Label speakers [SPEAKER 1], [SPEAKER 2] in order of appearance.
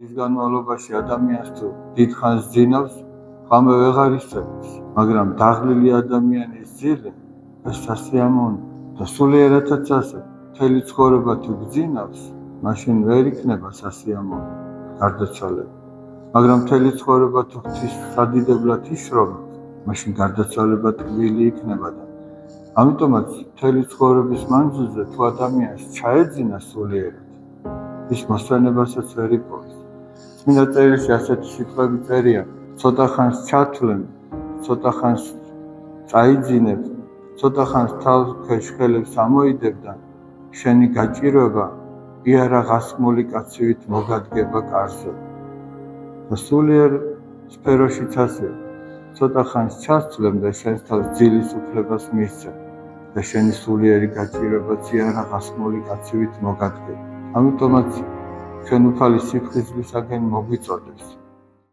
[SPEAKER 1] ის განმავლობაში ადამიანს თუ დიდხანს ძინავს, ღამე ვეღარ ისწრებს, მაგრამ დაღლილი ადამიანის ძილი ეს სასიამოვნო და სულიერადაც ასე. მთელი ცხოვრება თუ გძინავს, მაშინ ვერ იქნება სასიამოვნო გარდაცვალება. მაგრამ მთელი ცხოვრება თუ ღვთის სადიდებლად იშრობებს, მაშინ გარდაცვალება ტკბილი იქნება და ამიტომაც მთელი ცხოვრების მანძილზე თუ ადამიანს ჩაეძინა სულიერად, ის მოსვენებასაც ვერ იპოვეს. წმინდა წერილში ასეთი სიტყვები წერია: ცოტა ხანს ჩათვლენ, ცოტა ხანს წაიძინებ, ცოტა ხანს თავს ქვეშ ხელებს ამოიდებ და შენი გაჭირვება იარაღასმული კაცივით მოგადგება კარზე. და სულიერ სფეროშიც ასეა. ცოტა ხანს ჩასცვლებ და შენს თავს ძილის უფლებას მისცემ და შენი სულიერი გაჭირვებაც იარაღასმული კაცივით მოგადგება. ამიტომაც ჩვენ უფალი სიფხიზლისაგან მოგვიწოდებს.